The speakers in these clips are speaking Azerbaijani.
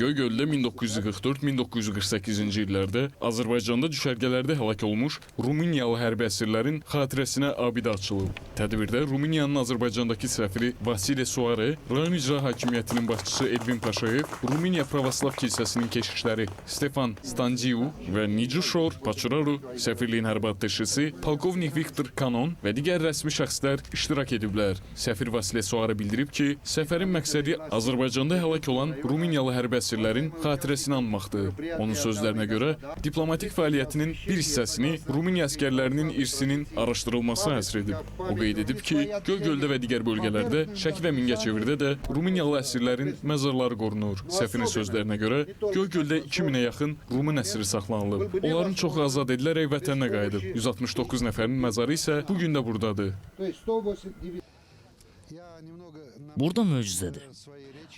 Göygöl'də 1944-1948-ci illərdə Azərbaycanda düşərgələrdə həlak olmuş Rumıniyalı hərbi əsirlərin xatirəsinə abidə açılıb. Tədbirdə Rumıniyanın Azərbaycandakı səfiri Vasile Soare, rayon icra hakimiyyətinin başçısı Elvin Paşayev, Rumıniya Pravoslav Kilsəsinin keşişləri Stefan Standiu və Nicuşor Paçuraru, səfirliyin hərbi ateşçisi Polkovnik Viktor Kanon və digər rəsmi şəxslər iştirak ediblər. Səfir Vasile Soare bildirib ki, səfərin məqsədi Azərbaycanda həlak olan Rumıniyalı hərbi əsirlərin xatirəsini anmaqdır. Onun sözlərinə görə, diplomatik fəaliyyətinin bir hissəsini Rumıniya əsgərlərinin irsinin araşdırılması həsr edib. O qeyd edib ki, Göygöldə və digər bölgələrdə, Şəki və Mingəçevirdə də Rumıniyalı əsirlərin məzarları qorunur. Səfirin sözlərinə görə, Göygöldə 2000-ə yaxın Rumun əsiri saxlanılıb. Onların çoxu azad edilərək vətəninə qayıdıb. 169 nəfərin məzarı isə bugün də buradadır. Burada möcüzədir.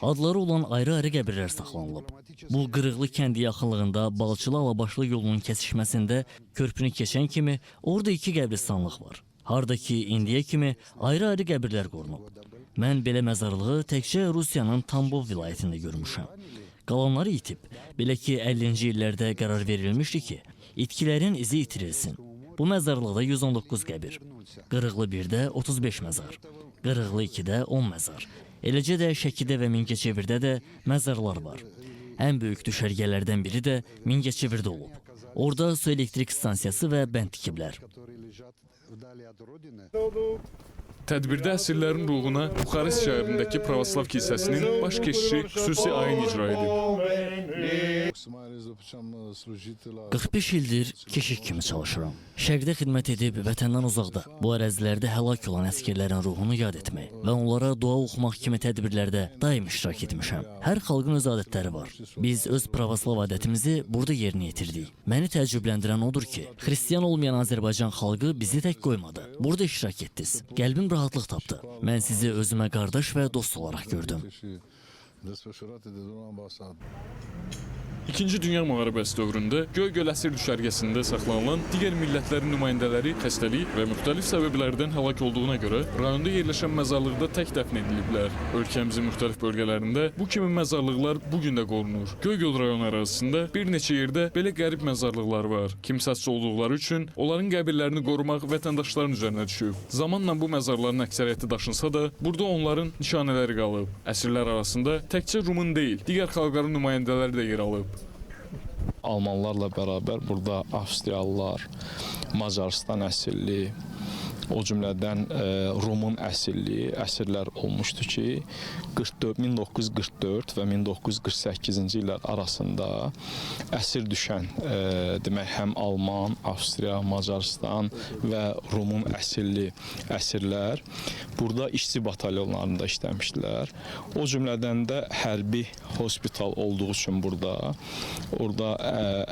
Adları olan ayrı-ayrı qəbirlər saxlanılıb. Bu Qırıqlı kəndi yaxınlığında Balçılı-Alabaşlı yolunun kəsişməsində körpünü keçən kimi orada 2 qəbristanlıq var. Harda ki, indiyə kimi ayrı-ayrı qəbirlər qorunub. Mən belə məzarlığı təkcə Rusiyanın Tambov vilayətində görmüşəm. Qalanları itib. Belə ki, 50-ci illərdə qərar verilmişdi ki, itkilərin izi itirilsin. Bu məzarlıqda 119 qəbir, Qırıqlı 1-də 35 məzar, Qırıqlı 2-də 10 məzar. Eləcə də Şəkidə və Mingəçevirdə də məzarlar var. Ən böyük düşərgələrdən biri də Mingəçevirdə olub. Orada su elektrik stansiyası və bənd tikiblər. Tədbirdə əsirlərin ruhuna Buxarest şəhərindəki Pravoslav Kilsəsinin baş keşişi xüsusi ayin icra edib. 45 ildir keşik kimi çalışıram. Şərqdə xidmət edib vətəndən uzaqda bu ərazilərdə həlak olan əsgərlərin ruhunu yad etmək və onlara dua oxumaq kimi tədbirlərdə daim iştirak etmişəm. Hər xalqın öz adətləri var. Biz öz pravoslav adətimizi burada yerinə yetirdik. Məni təəccübləndirən odur ki, xristiyan olmayan Azərbaycan xalqı bizi tək qoymadı. Burada iştirak etdiniz. Qəlbim rahatlıq tapdı. Mən sizi özümə qardaş və dost olaraq gördüm. İkinci Dünya Müharibəsi dövründə Göygöl əsir düşərgəsində saxlanılan digər millətlərin nümayəndələri xəstəlik və müxtəlif səbəblərdən həlak olduğuna görə rayonda yerləşən məzarlıqda tək dəfn ediliblər. Ölkəmizin müxtəlif bölgələrində bu kimi məzarlıqlar bugün də qorunur. Göygöl rayonu ərazisində bir neçə yerdə belə qərib məzarlıqlar var. Kimsəsiz olduqları üçün onların qəbirlərini qorumaq vətəndaşların üzərinə düşüb. Zamanla bu məzarların əksəriyyəti daşınsa da, burada onların nişanələri qalıb. Əsirlər arasında təkcə Rumun deyil, digər xalqların nümayəndələri də yer alıb. Almanlarla bərabər burada Avstriyalılar, Macarıstan əsilli, o cümlədən Rumun əsilli əsirlər olmuşdu ki, 1944 və 1948-ci illər arasında əsir düşən demək həm Alman, Avstriya, Macarıstan və Rumun əsilli əsirlər burada işçi batalyonlarında işləmişdilər. O cümlədən də hərbi hospital olduğu üçün orada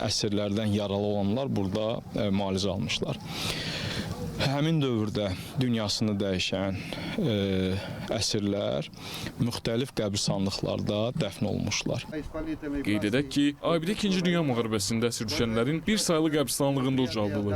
əsirlərdən yaralı olanlar burada müalicə almışlar. Həmin dövrdə dünyasını dəyişən əsirlər müxtəlif qəbirstanlıqlarda dəfn olmuşlar. Qeyd edək ki, abidə 2-ci Dünya Müharibəsində əsir düşənlərin bir saylı qəbirstanlığında ucaldılıb.